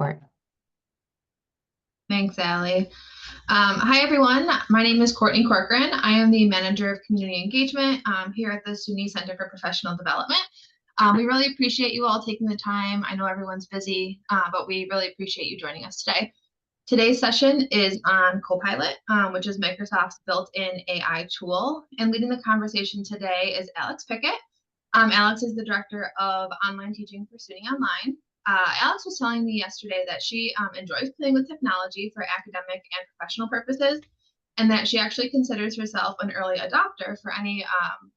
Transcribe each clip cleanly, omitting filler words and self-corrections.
Court. Thanks, Allie. Hi, everyone. My name is Courtney Corcoran. I am the Manager of Community Engagement here at the SUNY Center for Professional Development. We really appreciate you all taking the time. I know everyone's busy, but we really appreciate you joining us today. Today's session is on CoPilot, which is Microsoft's built-in AI tool. And leading the conversation today is Alex Pickett. Alex is the Director of Online Teaching for SUNY Online. Alex was telling me yesterday that she enjoys playing with technology for academic and professional purposes, and that she actually considers herself an early adopter for any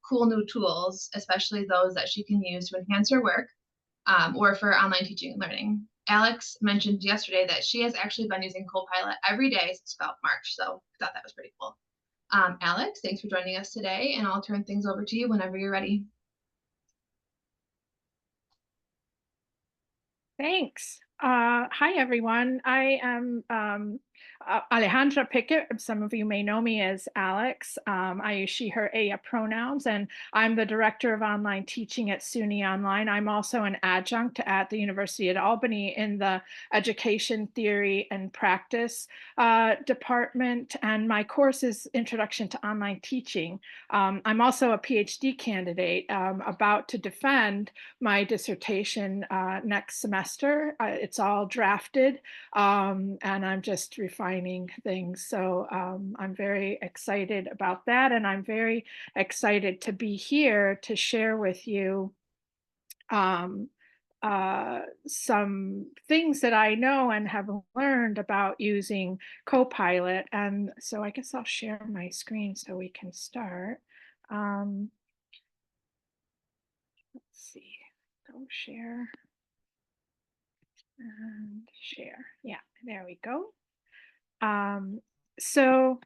cool new tools, especially those that she can use to enhance her work or for online teaching and learning. Alex mentioned yesterday that she has actually been using CoPilot every day since about March, so I thought that was pretty cool. Alex, thanks for joining us today, and I'll turn things over to you whenever you're ready. Thanks. Hi, everyone. I am Alejandra Pickett. Some of you may know me as Alex. I use she, her, ella pronouns, and I'm the Director of Online Teaching at SUNY Online. I'm also an adjunct at the University at Albany in the Education Theory and Practice department, and my course is Introduction to Online Teaching. I'm also a PhD candidate about to defend my dissertation next semester. It's all drafted and I'm just refining things. So I'm very excited about that. And I'm very excited to be here to share with you some things that I know and have learned about using CoPilot. And so I guess I'll share my screen so we can start. Let's see, go share and share. Yeah, there we go. So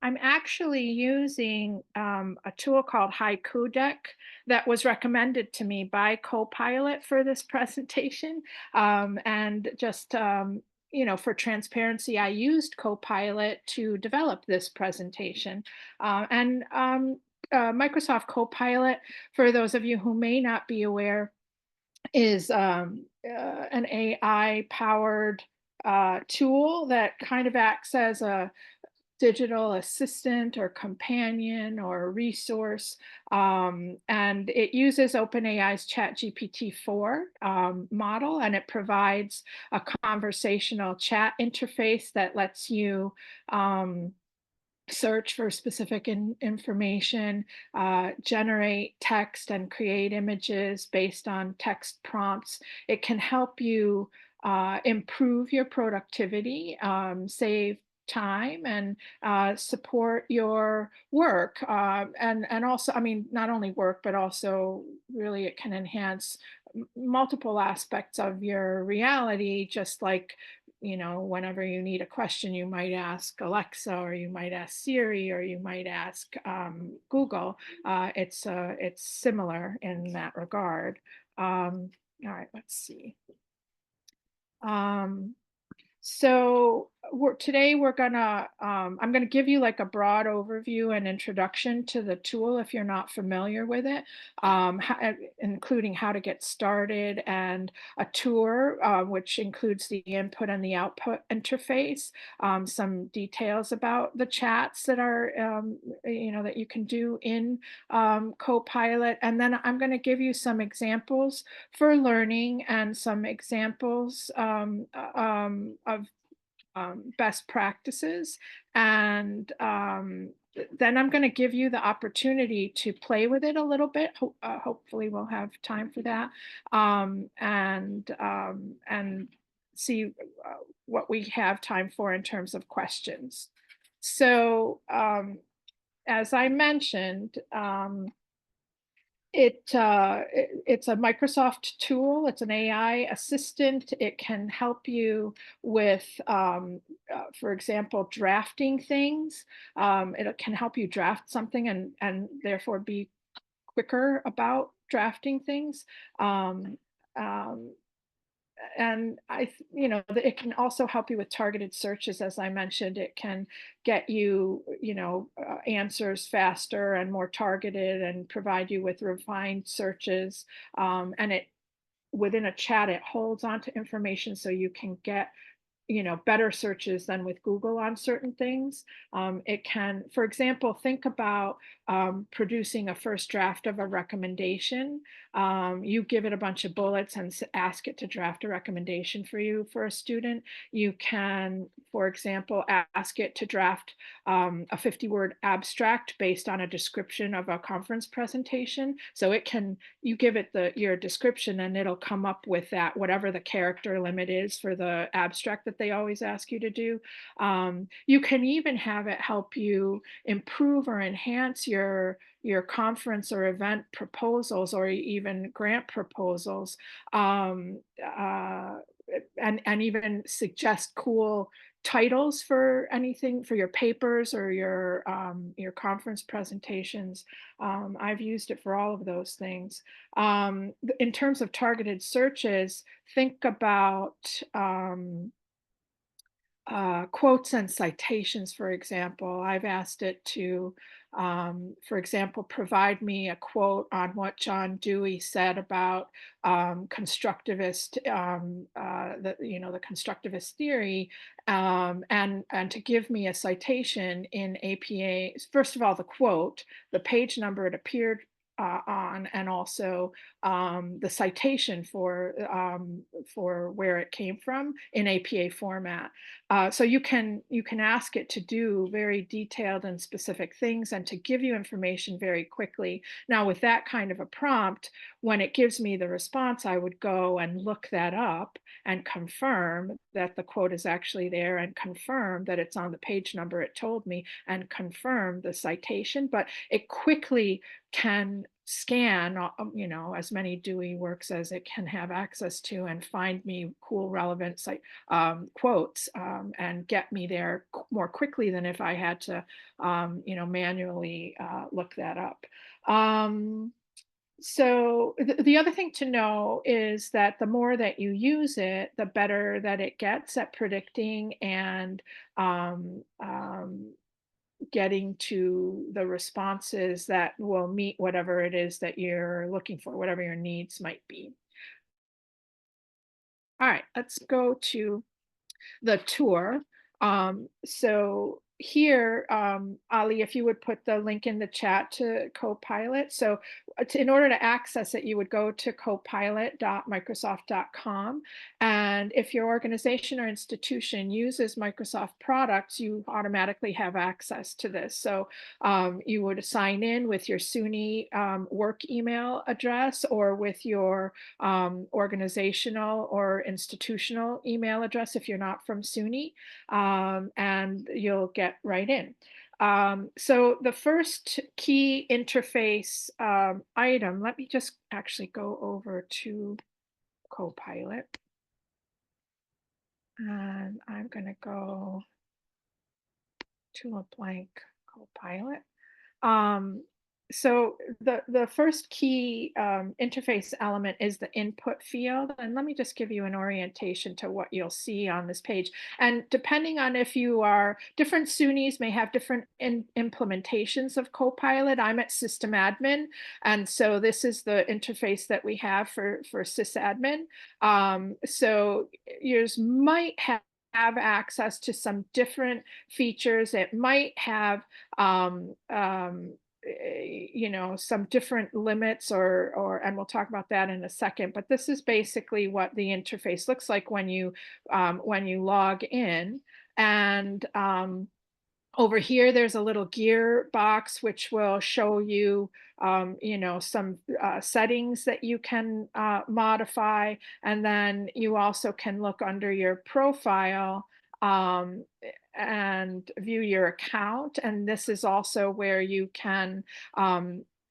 I'm actually using a tool called Haiku Deck that was recommended to me by CoPilot for this presentation. And just, for transparency, I used CoPilot to develop this presentation. Microsoft Copilot, for those of you who may not be aware, is an AI-powered tool that kind of acts as a digital assistant or companion or resource. And it uses OpenAI's ChatGPT-4 model, and it provides a conversational chat interface that lets you search for specific information, generate text and create images based on text prompts. It can help you improve your productivity, save time, and support your work. And also, I mean, not only work, but also really it can enhance multiple aspects of your reality, just like whenever you need a question, you might ask Alexa, or you might ask Siri, or you might ask Google. It's similar in that regard. All right, let's see. So today we're gonna, I'm gonna give you like a broad overview and introduction to the tool if you're not familiar with it, including how to get started, and a tour, which includes the input and the output interface, some details about the chats that are, that you can do in CoPilot. And then I'm gonna give you some examples for learning and some examples of best practices. And then I'm going to give you the opportunity to play with it a little bit. Hopefully we'll have time for that. And see what we have time for in terms of questions. So as I mentioned, it's a Microsoft tool. It's an AI assistant. It can help you with, for example, drafting things. It can help you draft something and therefore be quicker about drafting things. And it can also help you with targeted searches. As I mentioned, it can get you, answers faster and more targeted, and provide you with refined searches. And it within a chat, it holds onto information so you can get better searches than with Google on certain things. It can, for example, think about producing a first draft of a recommendation. You give it a bunch of bullets and ask it to draft a recommendation for you for a student. You can, for example, ask it to draft a 50-word abstract based on a description of a conference presentation. So it can, you give it your description and it'll come up with that, whatever the character limit is for the abstract that they always ask you to do. You can even have it help you improve or enhance your conference or event proposals or even grant proposals, and even suggest cool titles for anything for your papers or your conference presentations. I've used it for all of those things. In terms of targeted searches, think about quotes and citations, for example. I've asked it to, for example, provide me a quote on what John Dewey said about constructivist, the constructivist theory, and to give me a citation in APA. First of all, the quote, the page number it appeared on, and also the citation for where it came from in APA format. So you can ask it to do very detailed and specific things and to give you information very quickly. Now, with that kind of a prompt, when it gives me the response, I would go and look that up and confirm that the quote is actually there and confirm that it's on the page number it told me and confirm the citation. But it quickly can scan, as many Dewey works as it can have access to and find me cool, relevant quotes, and get me there more quickly than if I had to, manually look that up. So the other thing to know is that the more that you use it, the better that it gets at predicting and getting to the responses that will meet whatever it is that you're looking for, whatever your needs might be. All right, let's go to the tour. So here, Ali, if you would put the link in the chat to CoPilot. So in order to access it, you would go to copilot.microsoft.com. And if your organization or institution uses Microsoft products, you automatically have access to this. So you would sign in with your SUNY work email address or with your organizational or institutional email address if you're not from SUNY, and you'll get right in. So the first key interface item, let me just actually go over to CoPilot. And I'm going to go to a blank CoPilot. So the first key interface element is the input field. And let me just give you an orientation to what you'll see on this page. And depending on if you are, different SUNYs may have different implementations of CoPilot. I'm at System Admin. And so this is the interface that we have for sysadmin. So yours might have access to some different features. It might have some different limits and we'll talk about that in a second, but this is basically what the interface looks like when you log in. And over here, there's a little gear box which will show you, some settings that you can modify. And then you also can look under your profile and view your account. And this is also where you can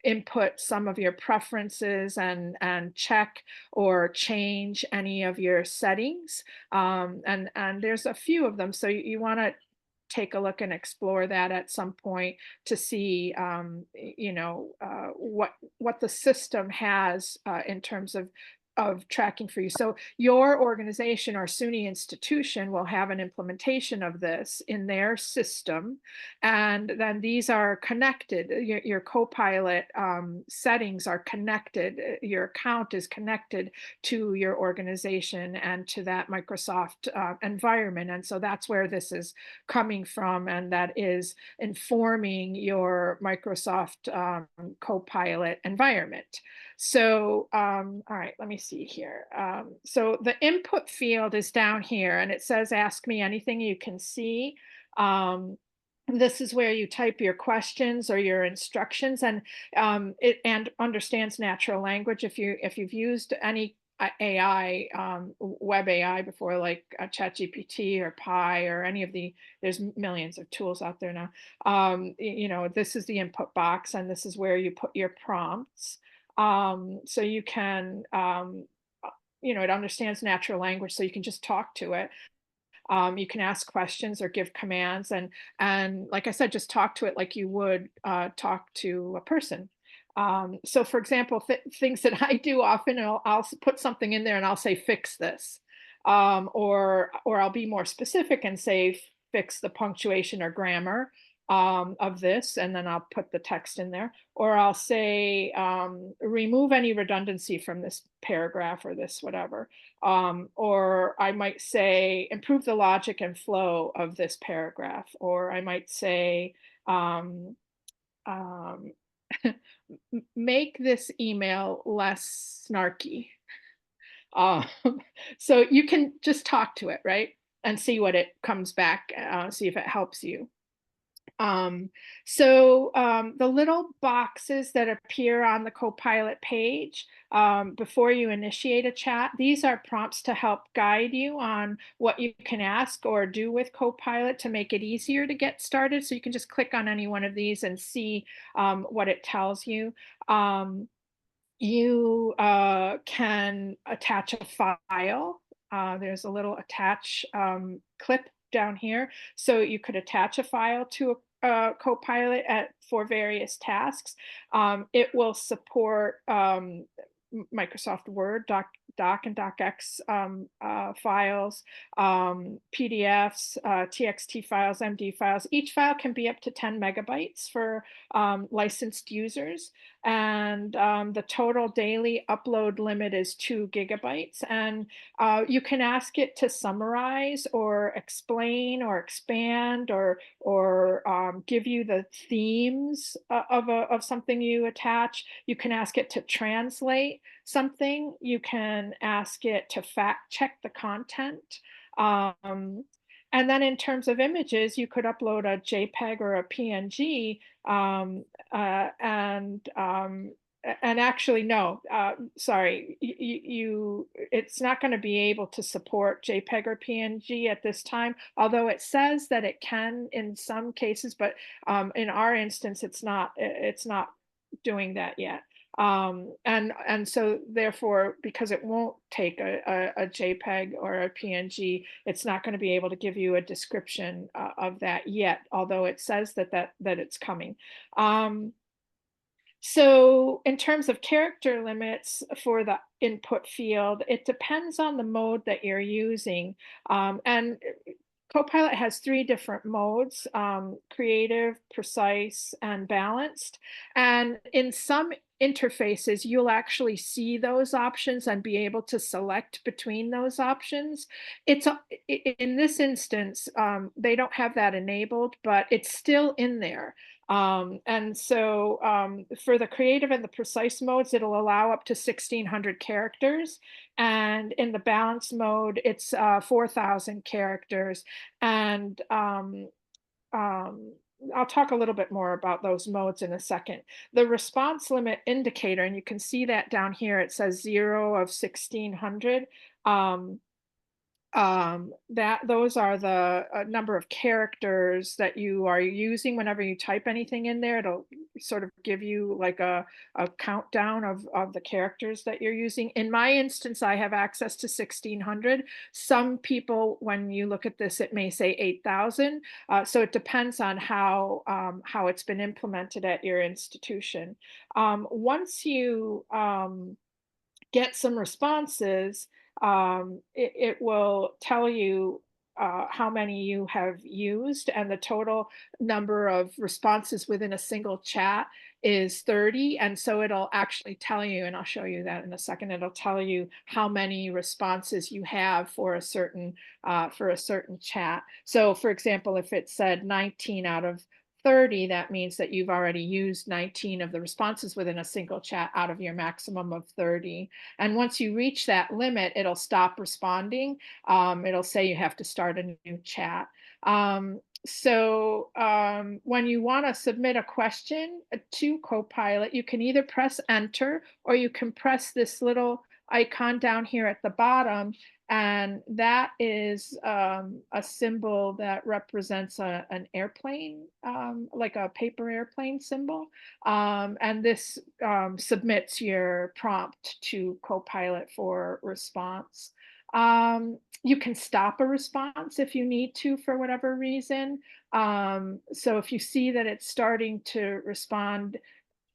input some of your preferences and check or change any of your settings. And there's a few of them. So you want to take a look and explore that at some point to see, what the system has in terms of of tracking for you. So your organization or SUNY institution will have an implementation of this in their system, and then these are connected. Your CoPilot settings are connected. Your account is connected to your organization and to that Microsoft environment, and so that's where this is coming from, and that is informing your Microsoft CoPilot environment. So, all right, let me see here. So the input field is down here and it says, ask me anything you can see. Um, this is where you type your questions or your instructions, and it and understands natural language. If you've used any AI, web AI before, like ChatGPT or Pi or any of the, there's millions of tools out there now. You know, this is the input box, and this is where you put your prompts. So you can, you know, it understands natural language, so you can just talk to it. You can ask questions or give commands, and like I said, just talk to it like you would talk to a person. So, for example, things that I do often, I'll put something in there and I'll say, "Fix this," or I'll be more specific and say, "Fix the punctuation or grammar of this," and then I'll put the text in there. Or I'll say, "Remove any redundancy from this paragraph or this whatever." Or I might say, improve the logic and flow of this paragraph. Or I might say, um, um, make this email less snarky. Um, so you can just talk to it, right? And see what it comes back, see if it helps you. The little boxes that appear on the Copilot page before you initiate a chat, these are prompts to help guide you on what you can ask or do with Copilot to make it easier to get started. So you can just click on any one of these and see what it tells you. You can attach a file. There's a little attach clip down here. So you could attach a file to a Copilot for various tasks. It will support Microsoft Word, Doc and DocX files, PDFs, TXT files, MD files. Each file can be up to 10 megabytes for licensed users. And the total daily upload limit is 2 gigabytes. And you can ask it to summarize or explain or expand or give you the themes of something you attach. You can ask it to translate something. You can ask it to fact check the content. Um, and then in terms of images, you could upload a JPEG or a PNG, um, uh, and um, and actually, no, sorry, it's not going to be able to support JPEG or PNG at this time, although it says that it can in some cases, but in our instance, it's not doing that yet. And so therefore, because it won't take a JPEG or a PNG, it's not going to be able to give you a description of that yet, although it says that it's coming. So in terms of character limits for the input field, it depends on the mode that you're using. And Copilot has three different modes: creative, precise, and balanced. And in some interfaces, you'll actually see those options and be able to select between those options. In this instance, they don't have that enabled, but it's still in there. For the creative and the precise modes, it'll allow up to 1,600 characters. And in the balance mode, it's 4,000 characters. And I'll talk a little bit more about those modes in a second. The response limit indicator, and you can see that down here, it says 0 of 1,600. Um, that those are the number of characters that you are using whenever you type anything in there. It'll sort of give you like a countdown of the characters that you're using. In my instance, I have access to 1,600. Some people, when you look at this, it may say 8,000. So it depends on how it's been implemented at your institution. Once you get some responses, it will tell you how many you have used, and the total number of responses within a single chat is 30. And so it'll actually tell you, and I'll show you that in a second, it'll tell you how many responses you have for a certain chat. So for example, if it said 19 out of 30, that means that you've already used 19 of the responses within a single chat out of your maximum of 30. And once you reach that limit, it'll stop responding. It'll say you have to start a new chat. When you want to submit a question to Copilot, you can either press enter or you can press this little icon down here at the bottom, and that is a symbol that represents an airplane, like a paper airplane symbol. And this submits your prompt to Copilot for response. You can stop a response if you need to for whatever reason. So if you see that it's starting to respond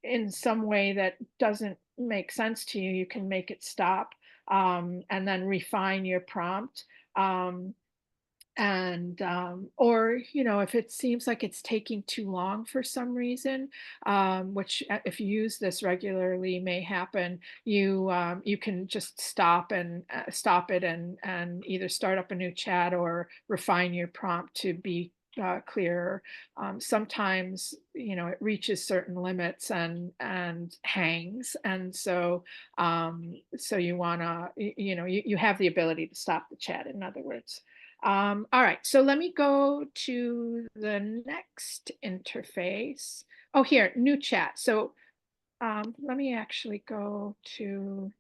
in some way that doesn't make sense to you, you can make it stop, and then refine your prompt. Um, or if it seems like it's taking too long for some reason, which if you use this regularly may happen, you can just stop it and either start up a new chat or refine your prompt to be clearer. Sometimes it reaches certain limits and hangs, and so you want to you have the ability to stop the chat, in other words. All right, so let me go to the next interface. Oh, here, new chat. So let me actually go to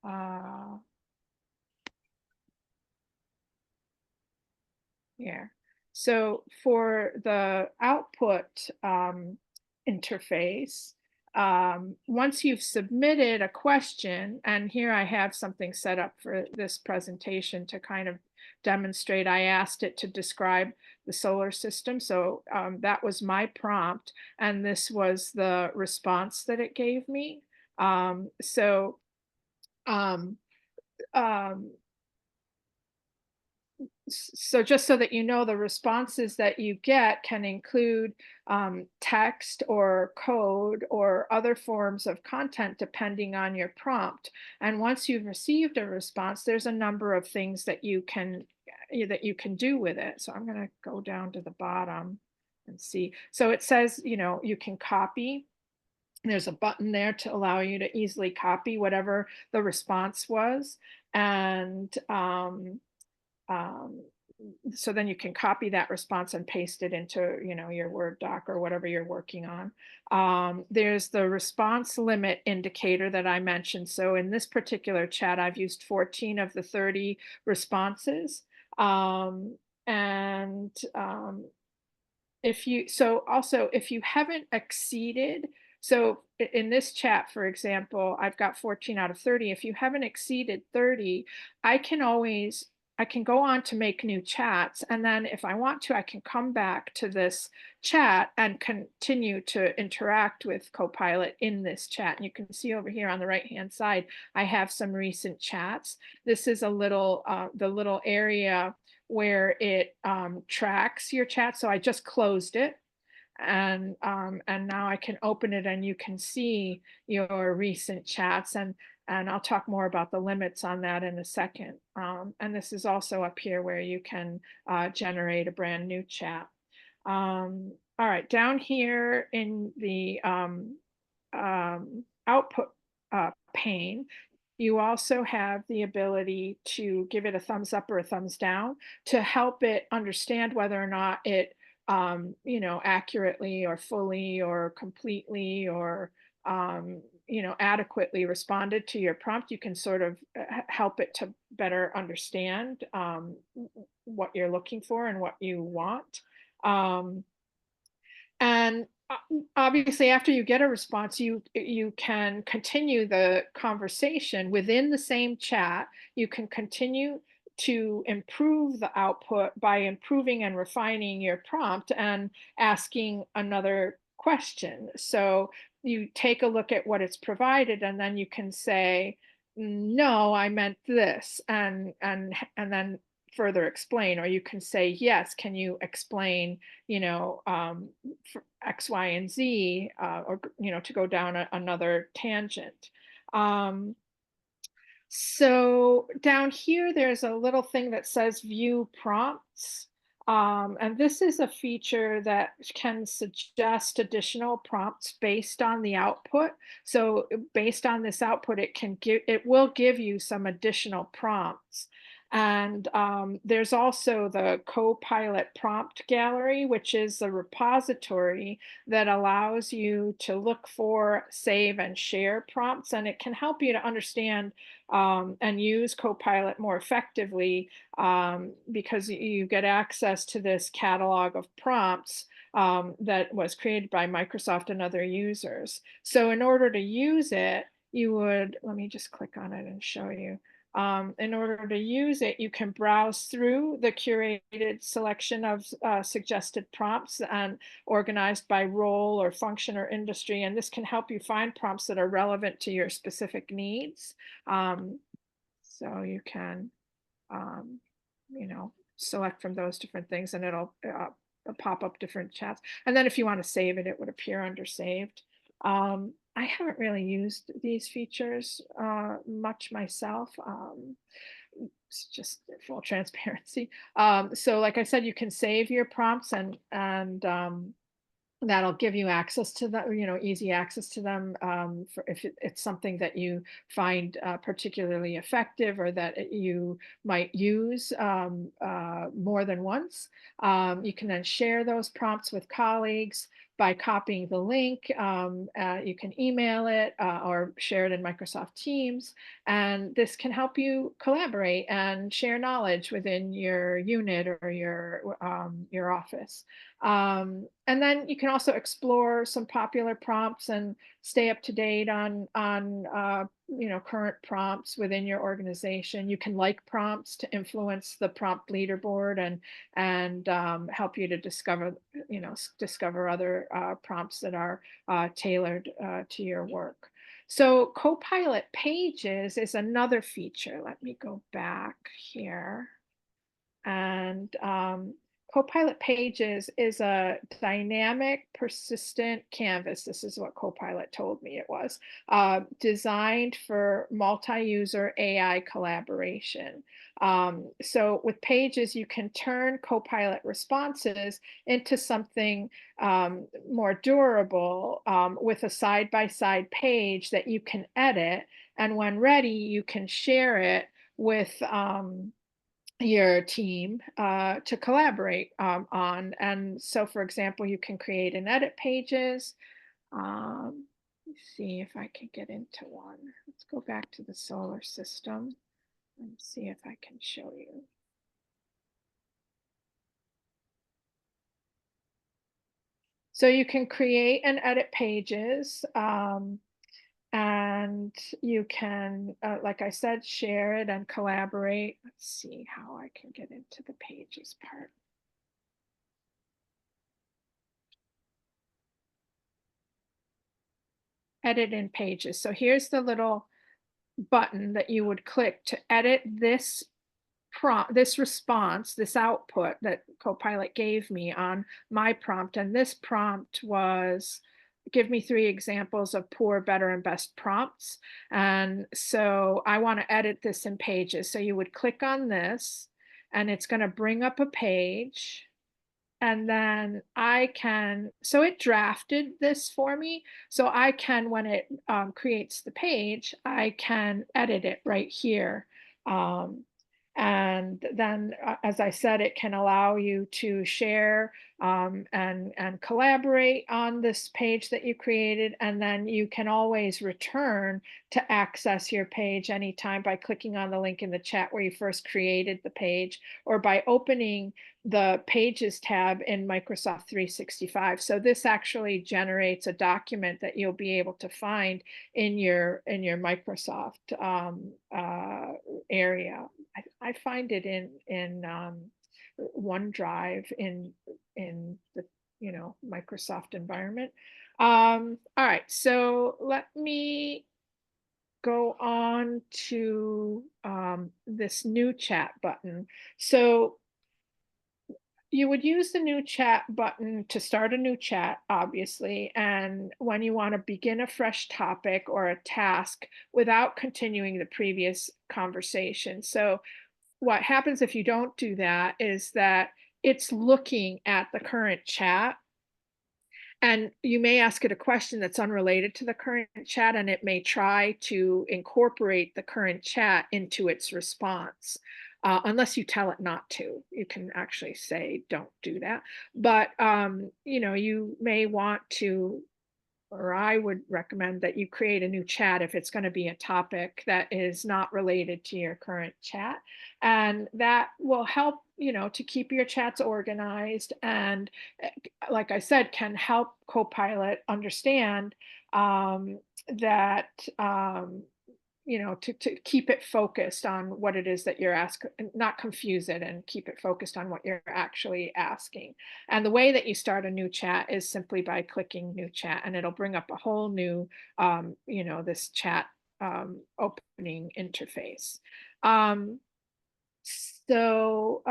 uh, here. So for the output interface, once you've submitted a question, and here I have something set up for this presentation to kind of demonstrate, I asked it to describe the solar system. So that was my prompt, and this was the response that it gave me. So um, um, so just so that you know, the responses that you get can include text or code or other forms of content depending on your prompt. And once you've received a response, there's a number of things that you can do with it. So I'm going to go down to the bottom and see. So it says, you can copy. There's a button there to allow you to easily copy whatever the response was. And um, so then you can copy that response and paste it into your Word doc or whatever you're working on. There's the response limit indicator that I mentioned. So in this particular chat, I've used 14 of the 30 responses. And if you haven't exceeded, so in this chat, for example, I've got 14 out of 30. If you haven't exceeded 30, I can go on to make new chats, and then if I want to, I can come back to this chat and continue to interact with Copilot in this chat. And you can see over here on the right hand side, I have some recent chats. This is the little area where it tracks your chat. So I just closed it, and now I can open it, and you can see your recent chats, and I'll talk more about the limits on that in a second. And this is also up here where you can generate a brand new chat. All right, down here in the output pane, you also have the ability to give it a thumbs up or a thumbs down to help it understand whether or not it, accurately or fully or completely or, adequately responded to your prompt. You can sort of help it to better understand what you're looking for and what you want. Um, and obviously, after you get a response, you can continue the conversation within the same chat. You can continue to improve the output by improving and refining your prompt and asking another question. So you take a look at what it's provided, and then you can say, no, I meant this, and then further explain. Or you can say, yes, can you explain, for X, Y, and Z, or to go down another tangent. Um, so down here, there's a little thing that says view prompts. And this is a feature that can suggest additional prompts based on the output. So based on this output, it will give you some additional prompts. And there's also the CoPilot prompt gallery, which is a repository that allows you to look for, save, and share prompts. And it can help you to understand and use CoPilot more effectively, because you get access to this catalog of prompts that was created by Microsoft and other users. So in order to use it, let me just click on it and show you. In order to use it, you can browse through the curated selection of suggested prompts and organized by role or function or industry. And this can help you find prompts that are relevant to your specific needs. Um, so you can, um, select from those different things, and it'll pop up different chats. And then if you want to save it, it would appear under saved. I haven't really used these features much myself. It's just full transparency. So like I said, you can save your prompts, and that'll give you access to them, easy access to them, for if it's something that you find particularly effective, or that you might use more than once. You can then share those prompts with colleagues by copying the link. You can email it or share it in Microsoft Teams, and this can help you collaborate and share knowledge within your unit or your office. And then you can also explore some popular prompts and stay up to date on current prompts within your organization. You can like prompts to influence the prompt leaderboard, and help you to discover other prompts that are tailored to your work. So Copilot Pages is another feature. Let me go back here. And Copilot Pages is a dynamic, persistent canvas. This is what Copilot told me it was, designed for multi-user AI collaboration. So with Pages, you can turn Copilot responses into something more durable, with a side-by-side page that you can edit. And when ready, you can share it with your team to collaborate on. And so, for example, you can create and edit pages. Let's see if I can get into one. Let's go back to the solar system and see if I can show you. So you can create and edit pages. And you can, like I said, share it and collaborate. Let's see how I can get into the pages part. Edit in pages. So here's the little button that you would click to edit this prompt, this response, this output that Copilot gave me on my prompt. And this prompt was, give me 3 examples of poor, better, and best prompts. And so I want to edit this in pages. So you would click on this, and it's going to bring up a page. And then so it drafted this for me. So I can, when it creates the page, I can edit it right here. Um, and then, as I said, it can allow you to share and collaborate on this page that you created. And then you can always return to access your page anytime by clicking on the link in the chat where you first created the page, or by opening the Pages tab in Microsoft 365. So this actually generates a document that you'll be able to find in your Microsoft area. I find it in OneDrive in the Microsoft environment. All right, so let me go on to this new chat button. So you would use the new chat button to start a new chat, obviously, and when you want to begin a fresh topic or a task without continuing the previous conversation. So what happens if you don't do that is that it's looking at the current chat, and you may ask it a question that's unrelated to the current chat, and it may try to incorporate the current chat into its response. Unless you tell it not to, you can actually say, don't do that. But, you may want to, or I would recommend that you create a new chat if it's going to be a topic that is not related to your current chat. And that will help, to keep your chats organized and, like I said, can help Copilot understand that, to keep it focused on what it is that you're asking, not confuse it, and keep it focused on what you're actually asking. And the way that you start a new chat is simply by clicking new chat, and it'll bring up a whole new, this chat opening interface. Um, so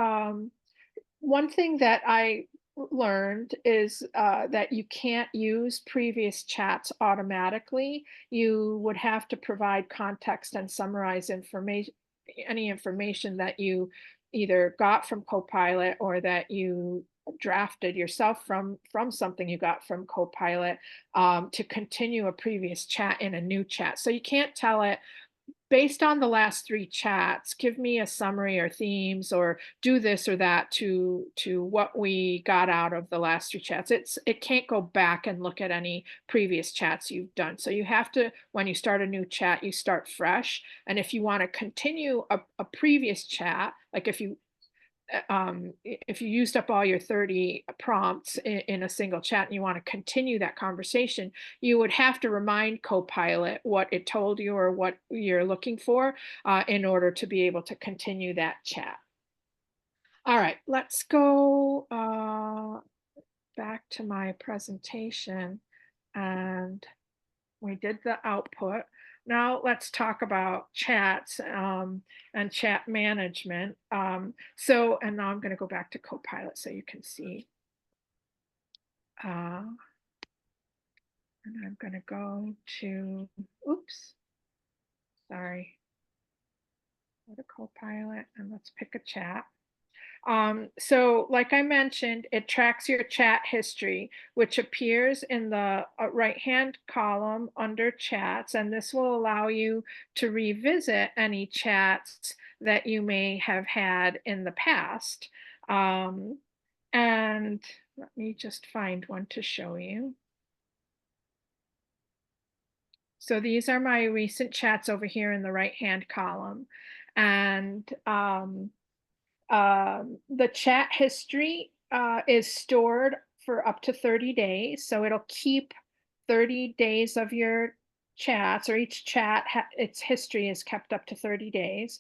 one thing that I learned is that you can't use previous chats automatically. You would have to provide context and summarize information, any information that you either got from Copilot or that you drafted yourself from something you got from Copilot, to continue a previous chat in a new chat. So you can't tell it, based on the last 3 chats, give me a summary or themes, or do this or that to what we got out of the last 3 chats. It can't go back and look at any previous chats you've done. So you have to, when you start a new chat, you start fresh. And if you want to continue a previous chat, like if you used up all your 30 prompts in a single chat and you want to continue that conversation, you would have to remind Copilot what it told you or what you're looking for, in order to be able to continue that chat. All right, let's go back to my presentation, and we did the output. Now let's talk about chats, and chat management. And now I'm going to go back to Copilot so you can see. Uh, and I'm going to go to, oops, sorry, go to Copilot and let's pick a chat. So like I mentioned, it tracks your chat history, which appears in the right-hand column under chats, and this will allow you to revisit any chats that you may have had in the past. And let me just find one to show you. So these are my recent chats over here in the right-hand column. And the chat history is stored for up to 30 days. So it'll keep 30 days of your chats, or each chat, its history is kept up to 30 days.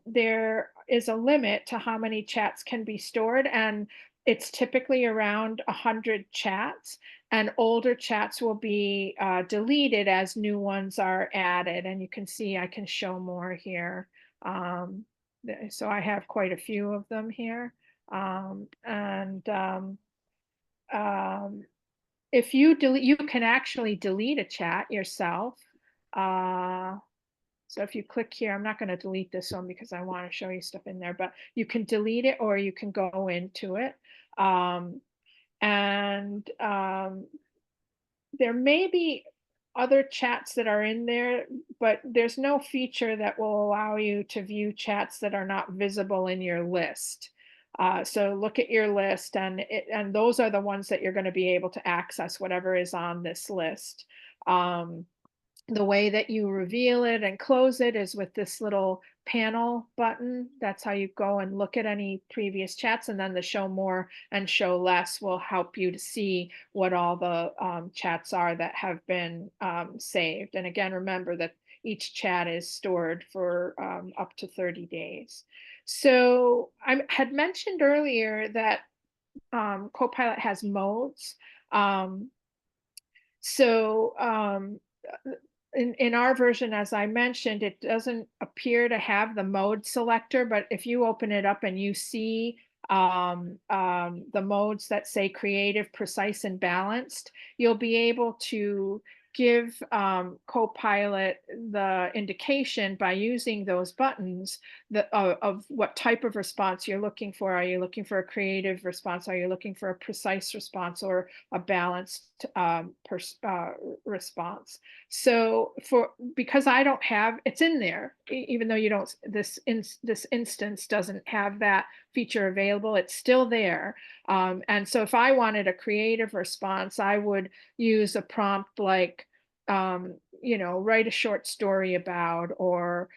There is a limit to how many chats can be stored, and it's typically around 100 chats. And older chats will be deleted as new ones are added. And you can see I can show more here. So I have quite a few of them here. And if you delete, you can actually delete a chat yourself. So if you click here, I'm not going to delete this one because I want to show you stuff in there, but you can delete it or you can go into it. And there may be other chats that are in there, but there's no feature that will allow you to view chats that are not visible in your list. So look at your list, and those are the ones that you're going to be able to access, whatever is on this list. The way that you reveal it and close it is with this little panel button. That's how you go and look at any previous chats, and then the show more and show less will help you to see what all the chats are that have been saved. And again, remember that each chat is stored for up to 30 days. So I had mentioned earlier that Copilot has modes. Um, so in our version, as I mentioned, it doesn't appear to have the mode selector, but if you open it up and you see the modes that say creative, precise, and balanced, you'll be able to give Copilot the indication by using those buttons of what type of response you're looking for. Are you looking for a creative response? Are you looking for a precise response or a balanced response? So because I don't have it's in there, even though you don't this instance doesn't have that feature available, it's still there. And so if I wanted a creative response, I would use a prompt like, write a short story about, or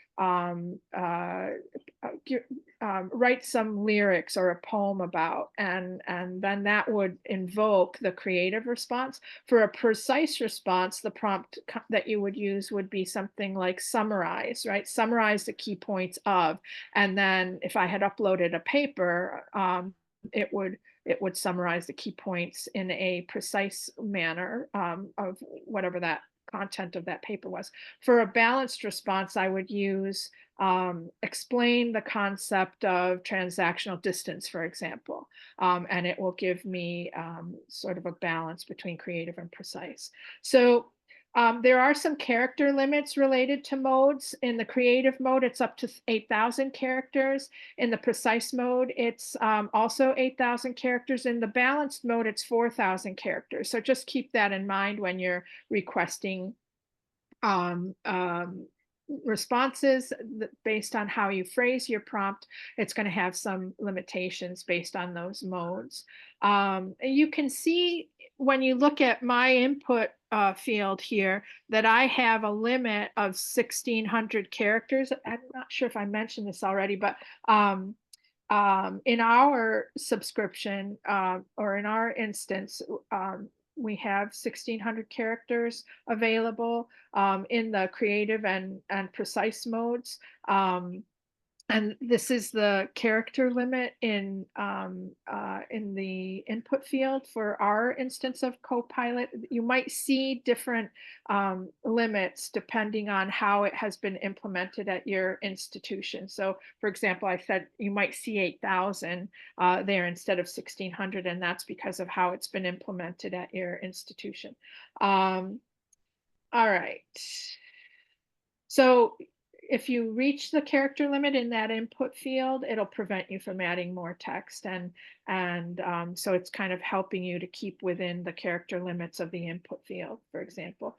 write some lyrics or a poem about, and then that would invoke the creative response. For a precise response, the prompt that you would use would be something like summarize, right? Summarize the key points of, and then if I had uploaded a paper, it would summarize the key points in a precise manner of whatever that content of that paper was. For a balanced response, I would use explain the concept of transactional distance, for example, and it will give me sort of a balance between creative and precise. So there are some character limits related to modes. In the creative mode, it's up to 8,000 characters. In the precise mode, it's also 8,000 characters. In the balanced mode, it's 4,000 characters. So just keep that in mind when you're requesting um, um, responses based on how you phrase your prompt. It's going to have some limitations based on those modes. You can see when you look at my input field here that I have a limit of 1,600 characters. I'm not sure if I mentioned this already, but in our subscription or in our instance, we have 1,600 characters available in the creative and precise modes. And this is the character limit in the input field for our instance of Copilot. You might see different limits depending on how it has been implemented at your institution. So, for example, I said you might see 8,000 there instead of 1,600, and that's because of how it's been implemented at your institution. All right. So if you reach the character limit in that input field, it'll prevent you from adding more text. And so it's kind of helping you to keep within the character limits of the input field, for example.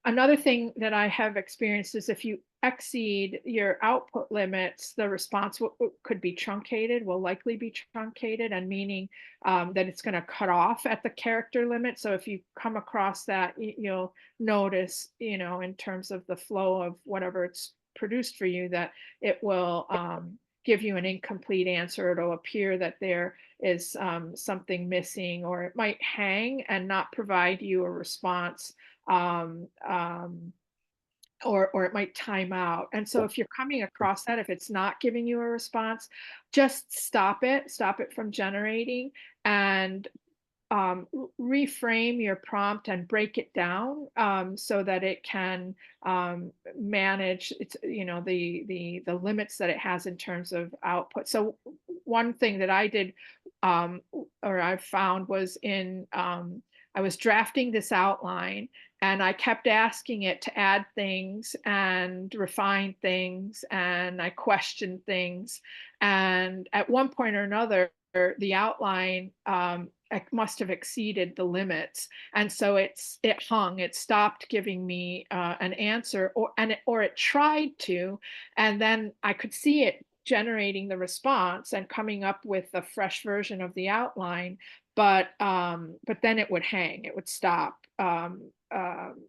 Another thing that I have experienced is if you exceed your output limits, the response could be truncated, will likely be truncated, and meaning that it's going to cut off at the character limit. So if you come across that, you'll notice, in terms of the flow of whatever it's produced for you, that it will give you an incomplete answer. It'll appear that there is something missing, or it might hang and not provide you a response. Um, um, or it might time out. And so if you're coming across that, if it's not giving you a response, just stop it from generating, and reframe your prompt and break it down so that it can manage its, the limits that it has in terms of output. So one thing that I did or I found was I was drafting this outline, and I kept asking it to add things and refine things, and I questioned things. And at one point or another, the outline must have exceeded the limits, and so it hung. It stopped giving me an answer, or it tried to, and then I could see it generating the response and coming up with a fresh version of the outline, but then it would hang. It would stop.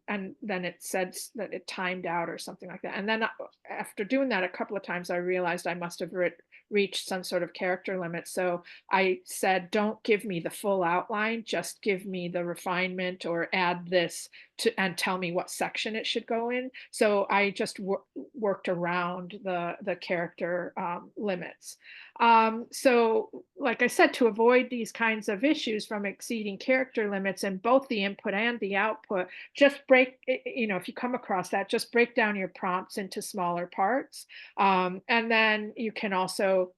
And then it said that it timed out or something like that. And then after doing that a couple of times, I realized I must have reached some sort of character limit. So I said, don't give me the full outline, just give me the refinement, or add this and tell me what section it should go in. So I just worked around the character limits. So, like I said, to avoid these kinds of issues from exceeding character limits in both the input and the output, just if you come across that, just break down your prompts into smaller parts. And then you can also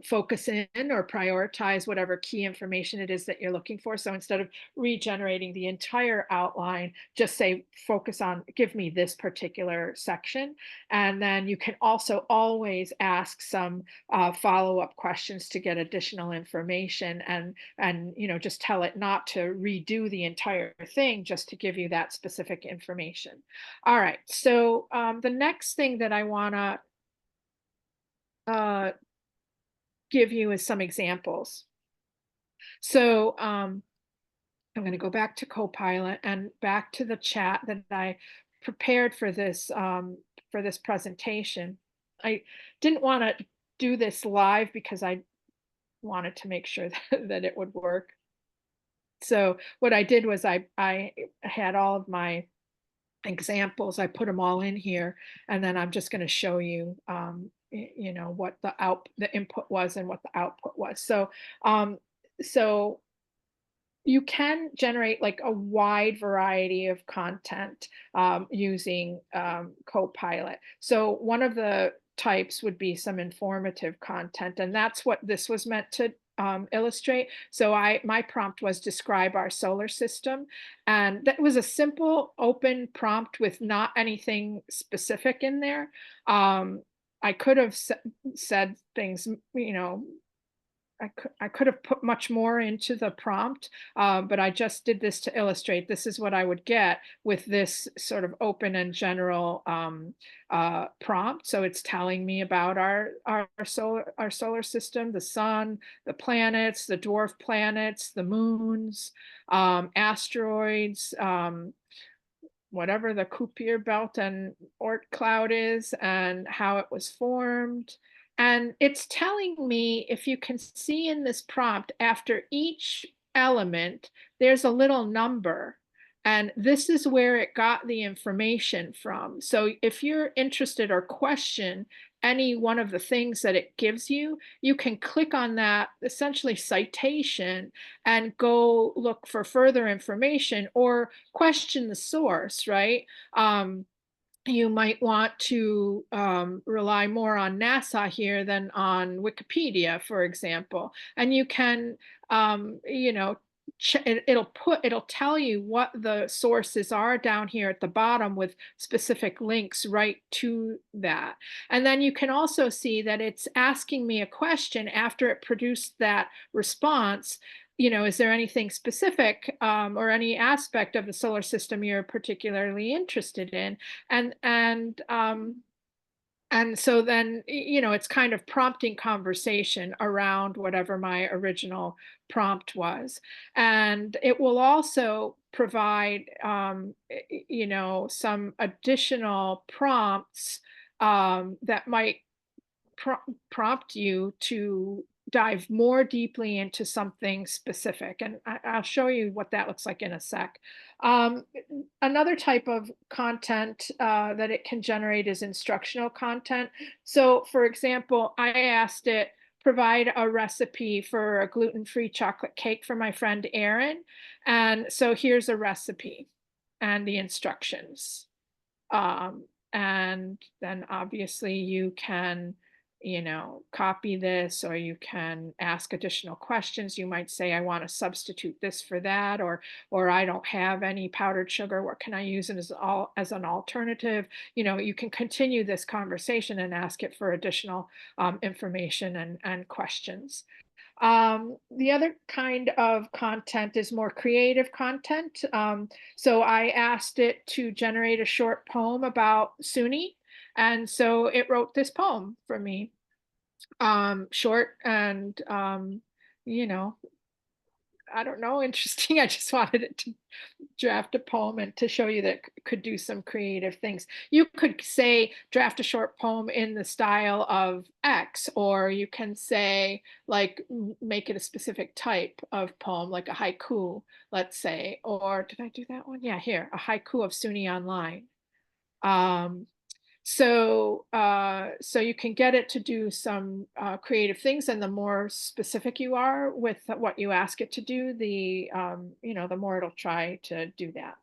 focus in or prioritize whatever key information it is that you're looking for. So instead of regenerating the entire outline, just say, focus on, give me this particular section. And then you can also always ask some follow-up questions to get additional information, and just tell it not to redo the entire thing, just to give you that specific information. All right, so the next thing that I want to uh, give you is some examples. So I'm going to go back to Copilot and back to the chat that I prepared for this presentation. I didn't want to do this live because I wanted to make sure that it would work. So what I did was I had all of my examples. I put them all in here, and then I'm just going to show you, what the input was and what the output was. Um, so you can generate like a wide variety of content using Copilot. So one of the types would be some informative content, and that's what this was meant to illustrate. So my prompt was describe our solar system, and that was a simple open prompt with not anything specific in there. I could have said things, I could have put much more into the prompt, but I just did this to illustrate this is what I would get with this sort of open and general prompt. So it's telling me about our solar system, the sun, the planets, the dwarf planets, the moons, asteroids, whatever the Kuiper belt and Oort cloud is, and how it was formed. And it's telling me, if you can see in this prompt, after each element, there's a little number. And this is where it got the information from. So if you're interested or question any one of the things that it gives you, you can click on that essentially citation and go look for further information or question the source, right? You might want to rely more on NASA here than on Wikipedia, for example. And you can, it'll tell you what the sources are down here at the bottom with specific links right to that. And then you can also see that it's asking me a question after it produced that response. Is there anything specific or any aspect of the solar system you're particularly interested in? And so then, it's kind of prompting conversation around whatever my original prompt was. And it will also provide, some additional prompts that might prompt you to dive more deeply into something specific. And I'll show you what that looks like in a sec. Um, Another type of content that it can generate is instructional content. So, for example, I asked it, provide a recipe for a gluten-free chocolate cake for my friend Erin. And so here's a recipe and the instructions. And then obviously you can, copy this, or you can ask additional questions. You might say, I want to substitute this for that, or I don't have any powdered sugar. What can I use as an alternative? You can continue this conversation and ask it for additional information and questions. The other kind of content is more creative content. So I asked it to generate a short poem about SUNY. And so it wrote this poem for me, short and, you know, I don't know, interesting. I just wanted it to draft a poem and to show you that could do some creative things. You could say draft a short poem in the style of X, or you can say like make it a specific type of poem, like a haiku, let's say. Or did I do that one? Yeah, here, a haiku of SUNY Online. Um, so you can get it to do some creative things, and the more specific you are with what you ask it to do, the more it'll try to do that.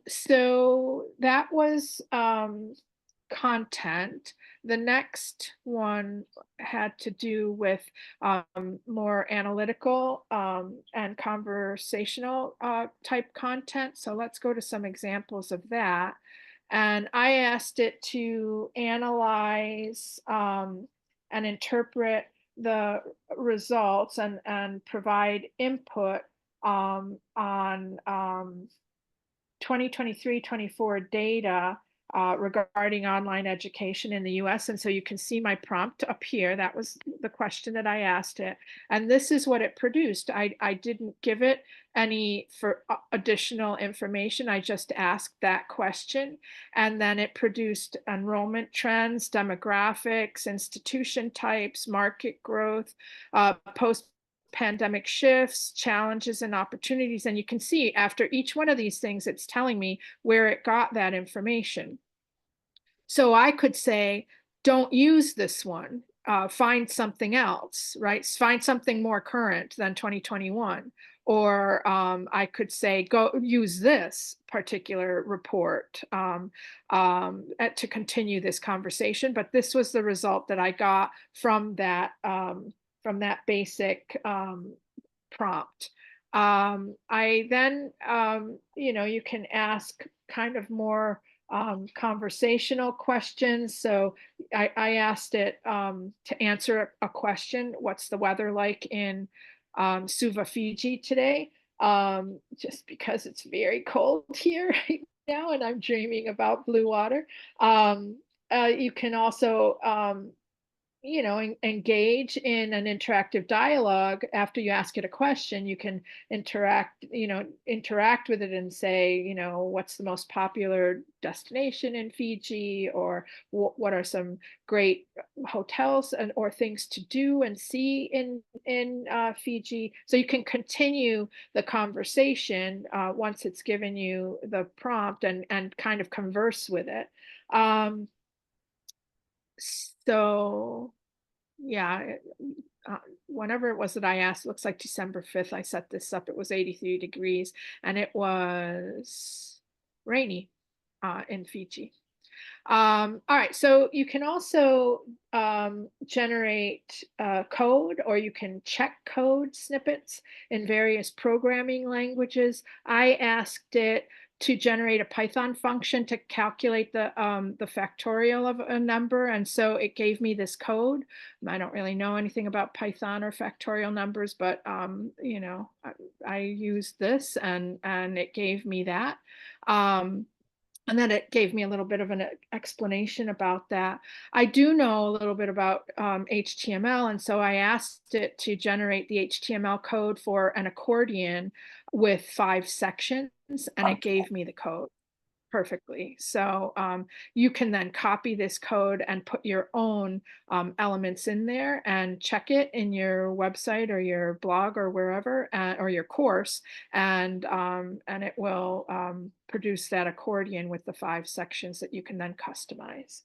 So that was content. The next one had to do with more analytical and conversational type content. So let's go to some examples of that. And I asked it to analyze and interpret the results and provide input on 2023-24 data regarding online education in the US. And so you can see my prompt up here. That was the question that I asked it. And this is what it produced. I didn't give it any for additional information. I just asked that question. And then it produced enrollment trends, demographics, institution types, market growth, post pandemic shifts, challenges, and opportunities. And you can see after each one of these things, it's telling me where it got that information. So I could say, don't use this one. Find something else, right? Find something more current than 2021. Or I could say, go use this particular report to continue this conversation. But this was the result that I got from that basic prompt. I then, you can ask kind of more conversational questions. So I asked it to answer a question. What's the weather like in Suva, Fiji today? Just because it's very cold here right now and I'm dreaming about blue water. You can also engage in an interactive dialogue. After you ask it a question, you can interact with it and say, what's the most popular destination in Fiji, or what are some great hotels or things to do and see in Fiji. So you can continue the conversation once it's given you the prompt, and kind of converse with it. So yeah, whenever it was that I asked, it looks like December 5th, I set this up. It was 83 degrees and it was rainy in Fiji. All right, so you can also generate code, or you can check code snippets in various programming languages. I asked it to generate a Python function to calculate the factorial of a number, and so it gave me this code. I don't really know anything about Python or factorial numbers, but I used this, and it gave me that. And then it gave me a little bit of an explanation about that. I do know a little bit about HTML, and so I asked it to generate the HTML code for an accordion with 5 sections, and it gave me the code perfectly. So you can then copy this code and put your own elements in there and check it in your website or your blog or wherever, or your course, and it will produce that accordion with the 5 sections that you can then customize.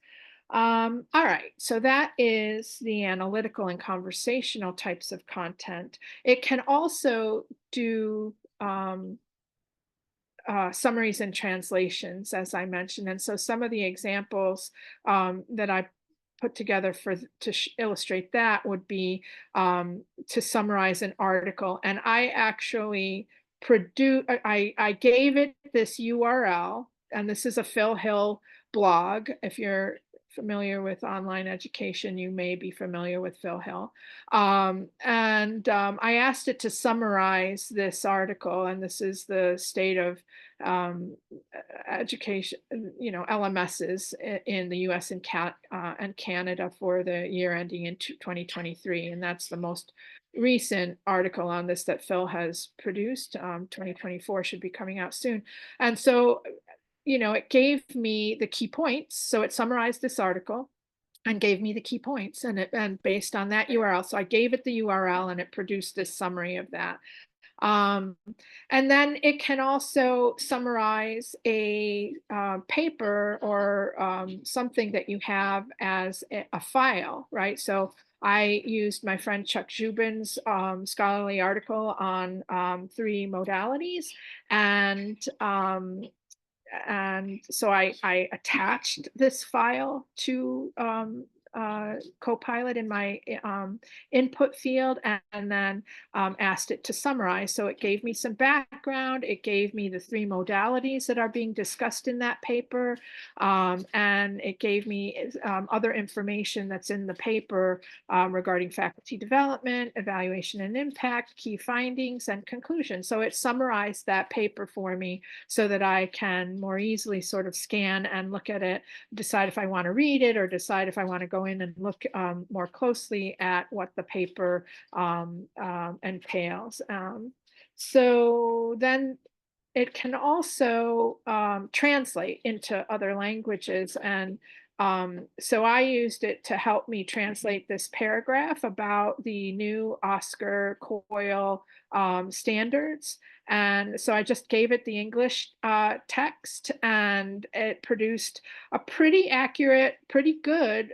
All right, so that is the analytical and conversational types of content. It can also do summaries and translations, as I mentioned. And so some of the examples that I put together to illustrate that would be to summarize an article. And I actually I gave it this URL, and this is a Phil Hill blog. If you're familiar with online education, you may be familiar with Phil Hill. I asked it to summarize this article, and this is the state of education, LMSs in the US and Canada for the year ending in 2023. And that's the most recent article on this that Phil has produced. 2024 should be coming out soon. And so, it gave me the key points. So it summarized this article and gave me the key points and based on that URL. So I gave it the URL and it produced this summary of that. Um, and then it can also summarize a paper or something that you have as a file, right? So I used my friend Chuck Zubin's scholarly article on 3 modalities, and so I attached this file to CoPilot in my input field, and then asked it to summarize. So it gave me some background. It gave me the 3 modalities that are being discussed in that paper, and it gave me other information that's in the paper regarding faculty development, evaluation and impact, key findings, and conclusions. So it summarized that paper for me so that I can more easily sort of scan and look at it, decide if I want to read it or decide if I want to go in and look more closely at what the paper entails. So then it can also translate into other languages. And so I used it to help me translate this paragraph about the new Oscar Coyle standards. And so I just gave it the English text, and it produced a pretty accurate, pretty good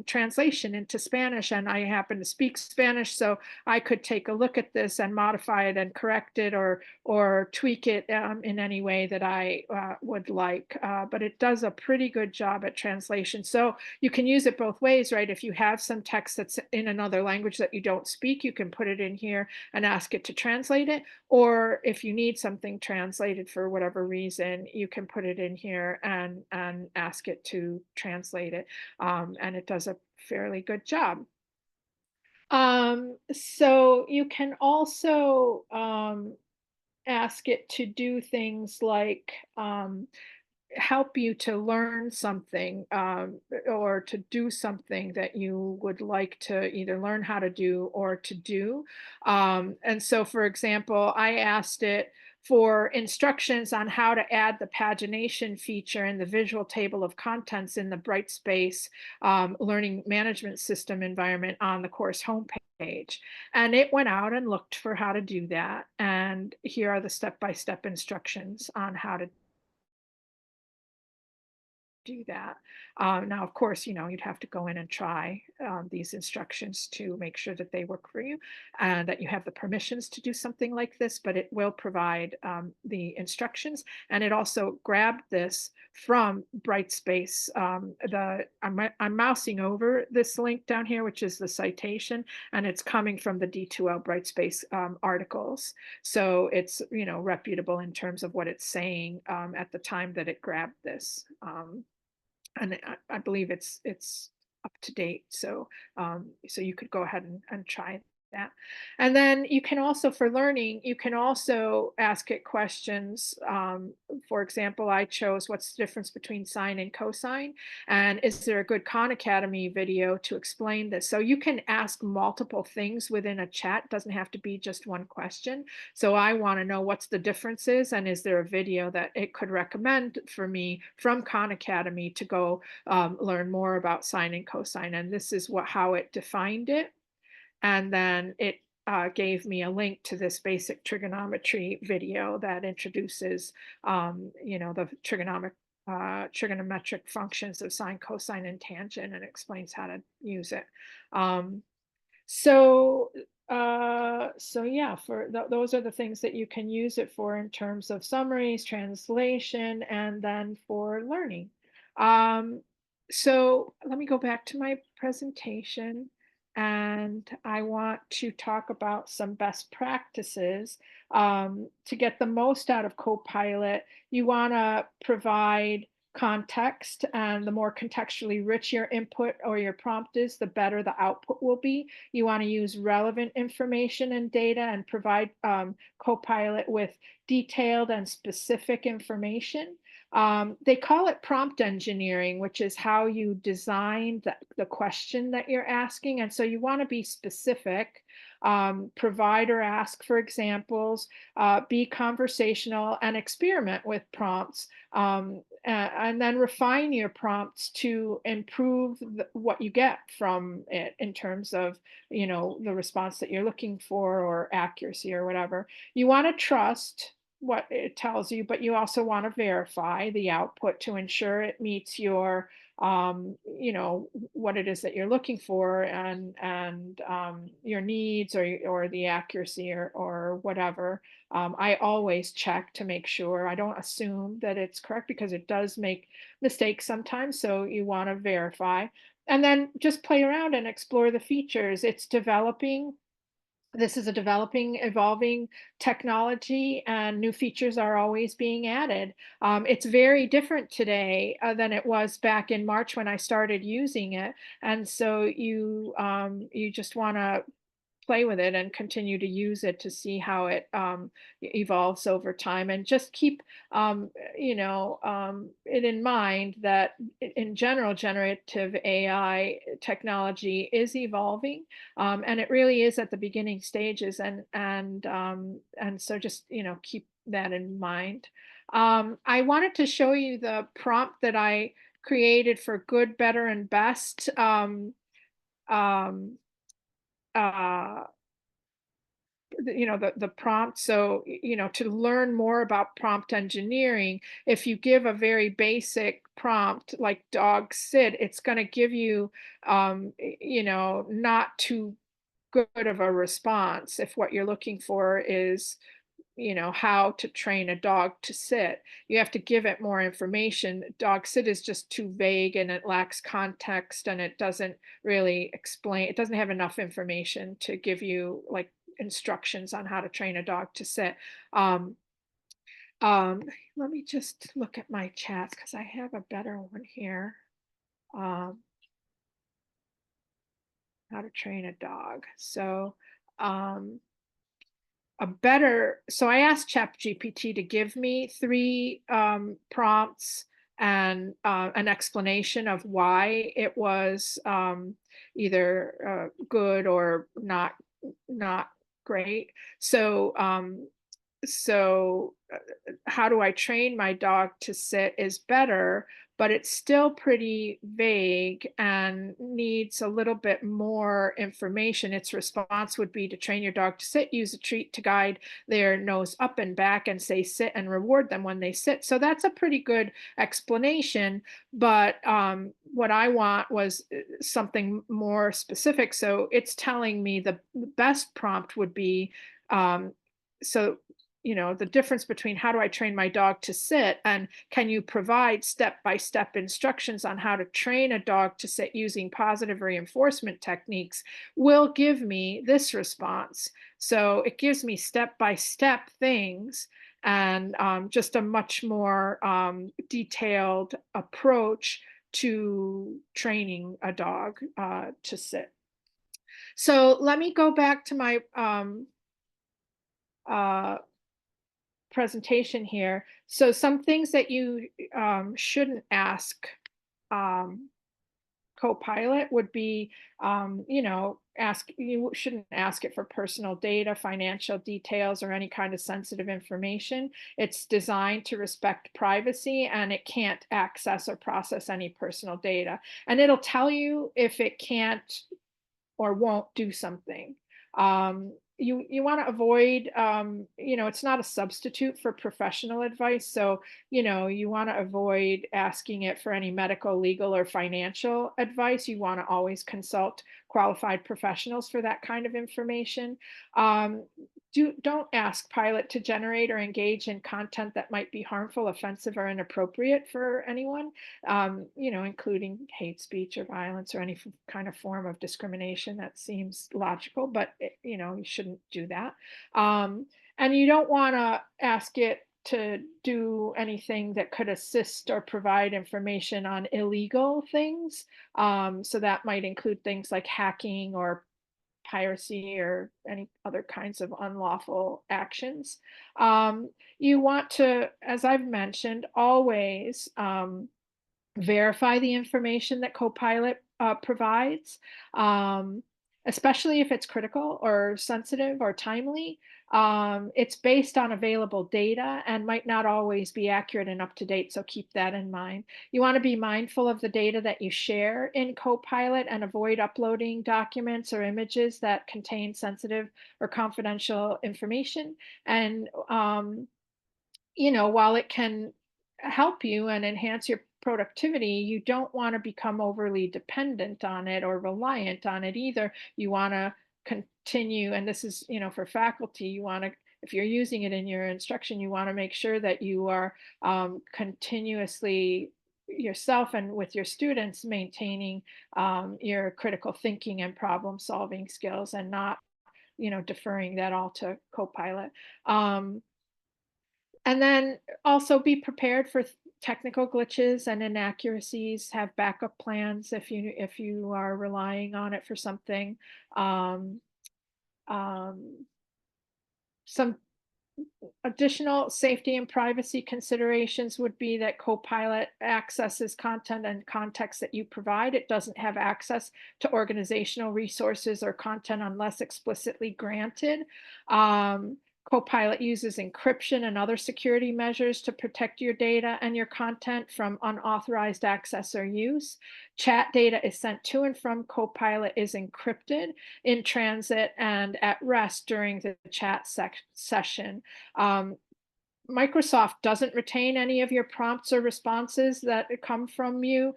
translation into Spanish. And I happen to speak Spanish, so I could take a look at this and modify it and correct it or tweak it in any way that I would like. But it does a pretty good job at translation. So you can use it both ways, right? If you have some text that's in another language that you don't speak, you can put it in here and ask it to translate it. Or if you need something translated for whatever reason, you can put it in here and ask it to translate it. And it does a fairly good job. So you can also ask it to do things like help you to learn something or to do something that you would like to either learn how to do or to do. And so, for example, I asked it for instructions on how to add the pagination feature in the visual table of contents in the Brightspace learning management system environment on the course homepage. And it went out and looked for how to do that. And here are the step-by-step instructions on how to do that. Now, of course, you'd have to go in and try these instructions to make sure that they work for you and that you have the permissions to do something like this, but it will provide the instructions. And it also grabbed this from Brightspace. I'm mousing over this link down here, which is the citation, and it's coming from the D2L Brightspace articles. So it's, reputable in terms of what it's saying at the time that it grabbed this. And I believe it's up to date. So so you could go ahead and try that. And then you can also, for learning, you can also ask it questions. For example, I chose what's the difference between sine and cosine, and is there a good Khan Academy video to explain this? So you can ask multiple things within a chat. It doesn't have to be just one question. So I want to know what's the differences, and is there a video that it could recommend for me from Khan Academy to go learn more about sine and cosine. And this is how it defined it. And then it gave me a link to this basic trigonometry video that introduces, the trigonometric functions of sine, cosine, and tangent, and explains how to use it. So, so yeah, those are the things that you can use it for in terms of summaries, translation, and then for learning. So let me go back to my presentation, and I want to talk about some best practices. To get the most out of CoPilot, you want to provide context, and the more contextually rich your input or your prompt is, the better the output will be. You want to use relevant information and data and provide CoPilot with detailed and specific information. They call it prompt engineering, which is how you design the question that you're asking. And so you want to be specific, provide or ask for examples, be conversational, and experiment with prompts. And then refine your prompts to improve what you get from it in terms of, the response that you're looking for or accuracy or whatever. You want to trust what it tells you, but you also want to verify the output to ensure it meets your, what it is that you're looking for, and your needs, or the accuracy, or whatever. I always check to make sure. I don't assume that it's correct because it does make mistakes sometimes. So you want to verify, and then just play around and explore the features. It's developing. This is a developing, evolving technology, and new features are always being added. It's very different today than it was back in March when I started using it, and so you just want to play with it and continue to use it to see how it evolves over time, and just keep it in mind that in general generative AI technology is evolving, and it really is at the beginning stages, and so just keep that in mind. I wanted to show you the prompt that I created for good, better, and best. Um, uh, the prompt. So to learn more about prompt engineering, if you give a very basic prompt like dog sit, it's going to give you not too good of a response if what you're looking for is how to train a dog to sit. You have to give it more information. Dog sit is just too vague, and it lacks context, and it doesn't really explain. It doesn't have enough information to give you like instructions on how to train a dog to sit. um, um, Let me just look at my chats because I have a better one here. um, how to train a dog. So um, so I asked ChatGPT to give me three prompts and an explanation of why it was either good or not great. So how do I train my dog to sit is better, but it's still pretty vague and needs a little bit more information. Its response would be to train your dog to sit, use a treat to guide their nose up and back, and say sit, and reward them when they sit. So that's a pretty good explanation. But what I want was something more specific. So it's telling me the best prompt would be, um, so the difference between how do I train my dog to sit and can you provide step-by-step instructions on how to train a dog to sit using positive reinforcement techniques will give me this response. So it gives me step-by-step things, and just a much more detailed approach to training a dog to sit. So let me go back to my uh, presentation here. So some things that you shouldn't ask um, Copilot would be, you shouldn't ask it for personal data, financial details, or any kind of sensitive information. It's designed to respect privacy, and it can't access or process any personal data. And it'll tell you if it can't or won't do something. You want to avoid, it's not a substitute for professional advice. So, you want to avoid asking it for any medical, legal, or financial advice. You want to always consult qualified professionals for that kind of information. Um, don't ask Pilot to generate or engage in content that might be harmful, offensive, or inappropriate for anyone, including hate speech or violence or any kind of form of discrimination. That seems logical, but you shouldn't do that. And you don't want to ask it to do anything that could assist or provide information on illegal things. So that might include things like hacking or piracy or any other kinds of unlawful actions. Um, you want to, as I've mentioned, always verify the information that Copilot provides, um, especially if it's critical or sensitive or timely. It's based on available data and might not always be accurate and up to date, so keep that in mind. You want to be mindful of the data that you share in Copilot and avoid uploading documents or images that contain sensitive or confidential information. And while it can help you and enhance your productivity, you don't want to become overly dependent on it or reliant on it either. You want to continue, and this is, for faculty, you want to, if you're using it in your instruction, you want to make sure that you are continuously yourself and with your students maintaining your critical thinking and problem solving skills and not, deferring that all to Copilot. Um, and then also be prepared for technical glitches and inaccuracies, have backup plans if you are relying on it for something. Um, um, some additional safety and privacy considerations would be that Copilot accesses content and context that you provide. It doesn't have access to organizational resources or content unless explicitly granted. Um, Copilot uses encryption and other security measures to protect your data and your content from unauthorized access or use. Chat data is sent to and from Copilot is encrypted in transit and at rest during the chat session. Um, Microsoft doesn't retain any of your prompts or responses that come from you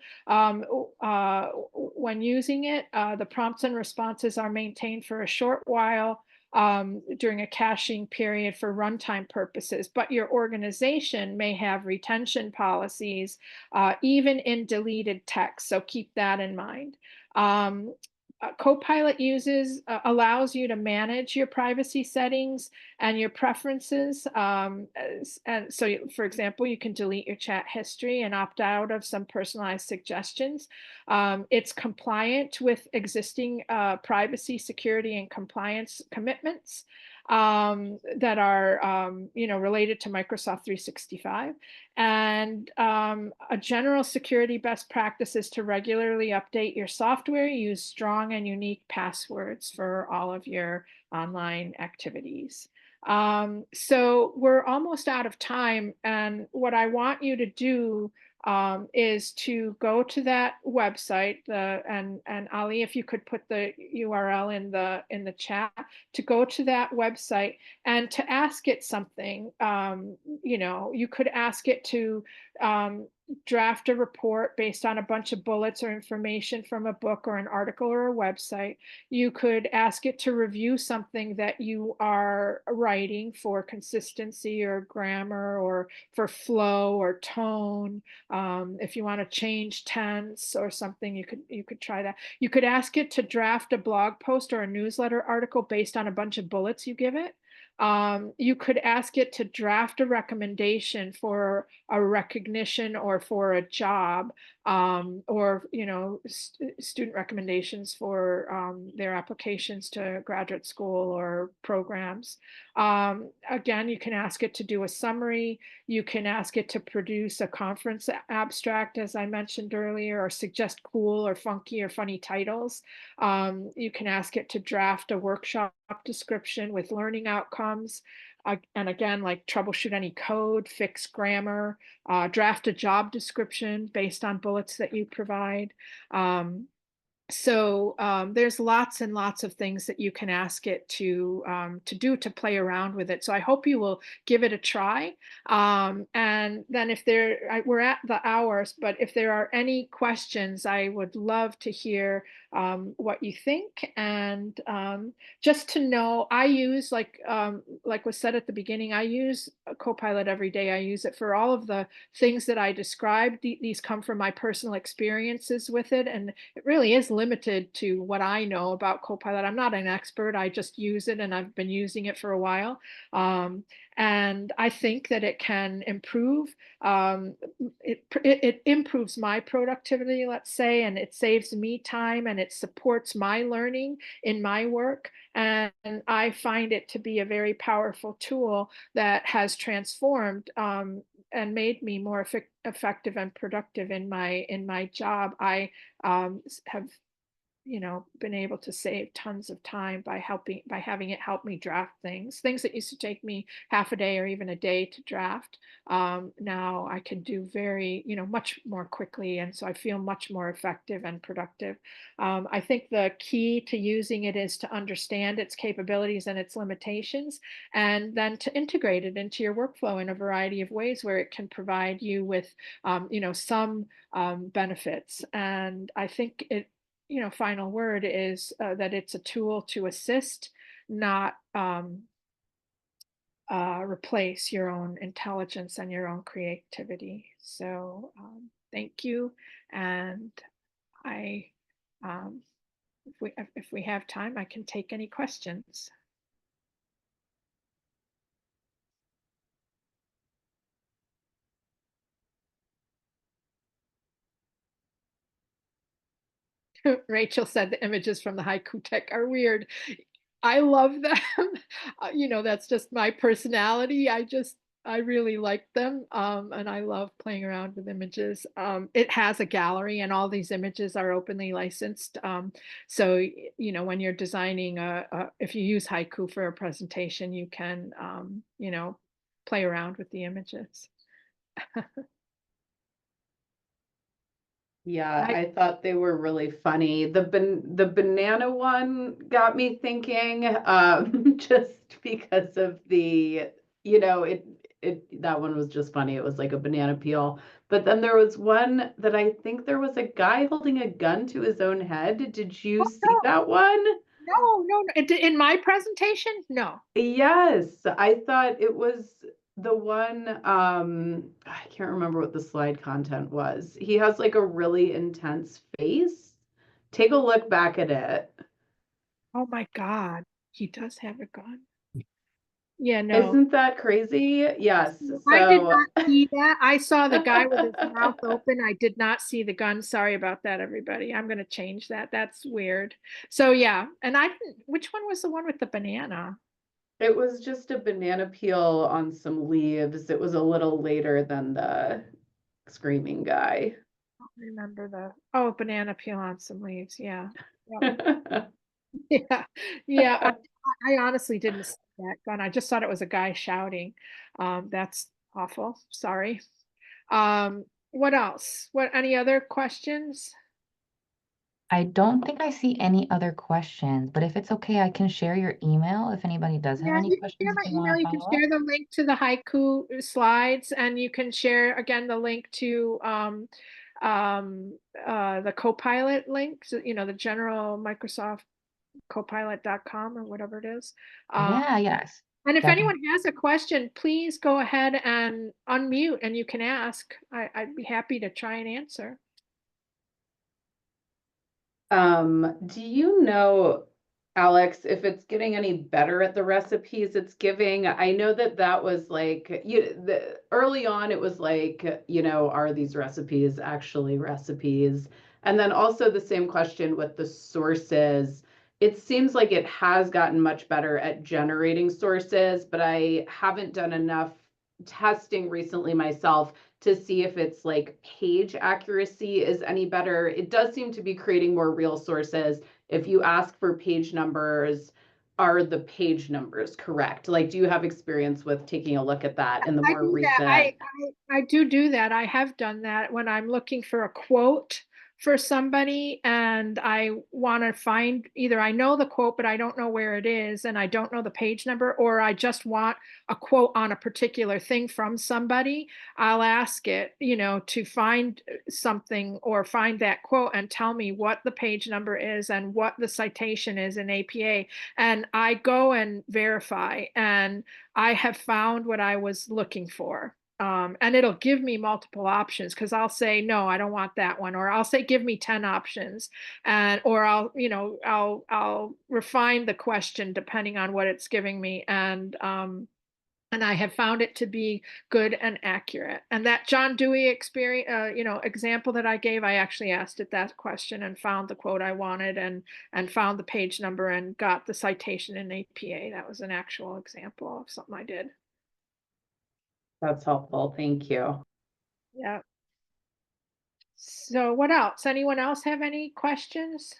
when using it. The prompts and responses are maintained for a short while during a caching period for runtime purposes, but your organization may have retention policies even in deleted text. So keep that in mind. Um, Copilot allows you to manage your privacy settings and your preferences. And so, for example, you can delete your chat history and opt out of some personalized suggestions. It's compliant with existing privacy, security, and compliance commitments that are, related to Microsoft 365. And a general security best practice is to regularly update your software, use strong and unique passwords for all of your online activities. So we're almost out of time, and what I want you to do is to go to that website. And Ali, if you could put the URL in the chat, to go to that website and to ask it something. You could ask it to draft a report based on a bunch of bullets or information from a book or an article or a website. You could ask it to review something that you are writing for consistency or grammar or for flow or tone. If you want to change tense or something, you could try that. You could ask it to draft a blog post or a newsletter article based on a bunch of bullets you give it. You could ask it to draft a recommendation for a recognition or for a job, or student recommendations for their applications to graduate school or programs. Again, you can ask it to do a summary. You can ask it to produce a conference abstract, as I mentioned earlier, or suggest cool or funky or funny titles. You can ask it to draft a workshop description with learning outcomes. And again, like troubleshoot any code, fix grammar, draft a job description based on bullets that you provide. So there's lots and lots of things that you can ask it to do to play around with it. So I hope you will give it a try. And then we're at the hours, but if there are any questions, I would love to hear what you think. And just to know, I use like was said at the beginning, I use CoPilot every day. I use it for all of the things that I described. These come from my personal experiences with it, and it really is limited to what I know about CoPilot. I'm not an expert. I just use it, and I've been using it for a while. Um, and I think that it can improve. It improves my productivity, let's say, and it saves me time, and it supports my learning in my work. And I find it to be a very powerful tool that has transformed and made me more effective and productive in my job. I have been able to save tons of time by having it help me draft things that used to take me half a day or even a day to draft. Now I can do much more quickly, and so I feel much more effective and productive. I think the key to using it is to understand its capabilities and its limitations, and then to integrate it into your workflow in a variety of ways where it can provide you with some benefits. And I think final word is that it's a tool to assist, not replace your own intelligence and your own creativity. So thank you. And I, um, if we have time, I can take any questions. Rachel said the images from the haiku tech are weird. I love them. That's just my personality. I really like them. And I love playing around with images. It has a gallery, and all these images are openly licensed. So, when you're designing if you use haiku for a presentation, you can, play around with the images. Yeah, I thought they were really funny. The banana one got me thinking, just because of that one was just funny. It was like a banana peel. But then there was one that I think there was a guy holding a gun to his own head. Did you see No, that one? no. In my presentation, no. Yes, I thought it was the one, I can't remember what the slide content was. He has like a really intense face. Take a look back at it. Oh my God, he does have a gun. Yeah, no. Isn't that crazy? Yes. I did So not see that. I saw the guy with his mouth open. I did not see the gun. Sorry about that, everybody. I'm going to change that. That's weird. So yeah, and I didn't, which one was the one with the banana? it was just a banana peel on some leaves. It was a little later than the screaming guy. I don't remember banana peel on some leaves. Yeah. Yep. Yeah. Yeah. I honestly didn't see that gun. I just thought it was a guy shouting. That's awful. Sorry. What else? Any other questions? I don't think I see any other questions, but if it's okay, I can share your email if anybody does have Yeah, any you can share questions if my they email. want to You can follow up. share the link to the haiku slides, and you can share again the link to the CoPilot link, so, the general Microsoft Copilot.com or whatever it is. Yeah, yes, And if definitely. anyone has a question, please go ahead and unmute and you can ask. I'd be happy to try and answer. Do you know, Alex, if it's getting any better at the recipes it's giving? I know that was like early on it was like, are these recipes actually recipes? And then also the same question with the sources. It seems like it has gotten much better at generating sources, but I haven't done enough testing recently myself to see if it's like page accuracy is any better. It does seem to be creating more real sources. If you ask for page numbers, are the page numbers correct? Like, do you have experience with taking a look at that in the I more do that. recent? I do that. I have done that when I'm looking for a quote for somebody and I want to find, either I know the quote, but I don't know where it is and I don't know the page number, or I just want a quote on a particular thing from somebody, I'll ask it, to find something or find that quote and tell me what the page number is and what the citation is in APA. And I go and verify, and I have found what I was looking for. And it'll give me multiple options, because I'll say, no, I don't want that one. Or I'll say, give me 10 options. Or I'll refine the question depending on what it's giving me. And I have found it to be good and accurate. And that John Dewey experience, example that I gave, I actually asked it that question and found the quote I wanted, and found the page number and got the citation in APA. That was an actual example of something I did. That's helpful. Thank you. Yeah. So what else? Anyone else have any questions?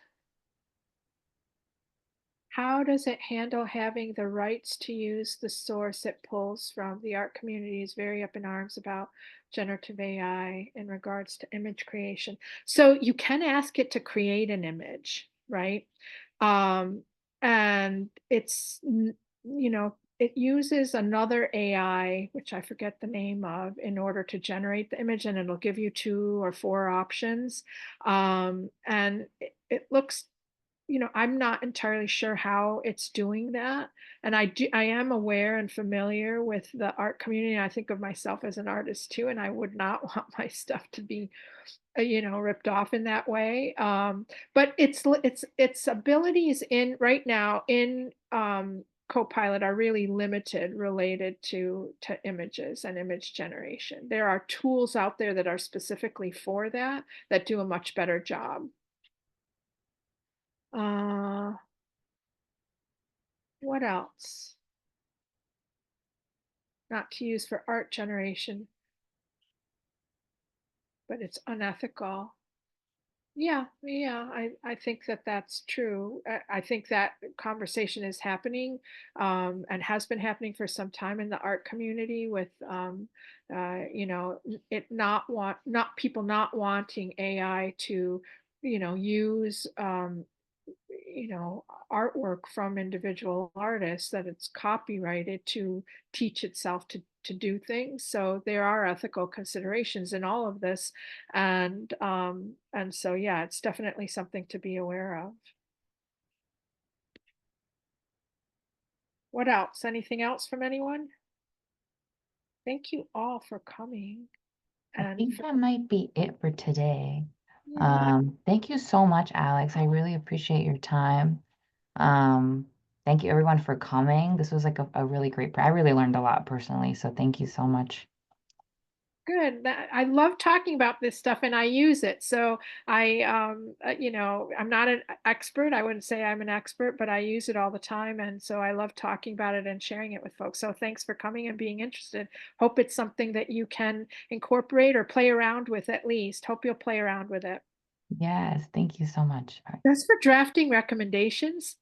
How does it handle having the rights to use the source it pulls from? The art community is very up in arms about generative AI in regards to image creation. So you can ask it to create an image, right? And it uses another AI, which I forget the name of, in order to generate the image, and it'll give you 2 or 4 options. And it looks, I'm not entirely sure how it's doing that. And I am aware and familiar with the art community. I think of myself as an artist too, and I would not want my stuff to be, ripped off in that way. But its abilities in right now in CoPilot are really limited related to images and image generation. There are tools out there that are specifically for that do a much better job. What else? Not to use for art generation, but it's unethical. Yeah, I think that's true. I think that conversation is happening, and has been happening for some time in the art community with, it not people not wanting AI to, use, artwork from individual artists, that it's copyrighted to teach itself to do things. So there are ethical considerations in all of this. And so, yeah, it's definitely something to be aware of. What else? Anything else from anyone? Thank you all for coming. I think that might be it for today. Yeah. Thank you so much, Alex. I really appreciate your time. Thank you everyone for coming. This was like a really great, I really learned a lot personally, so thank you so much. Good. I love talking about this stuff, and I use it. So I'm not an expert. I wouldn't say I'm an expert, but I use it all the time. And so I love talking about it and sharing it with folks. So thanks for coming and being interested. Hope it's something that you can incorporate or play around with at least. Hope you'll play around with it. Yes, thank you so much. That's for drafting recommendations.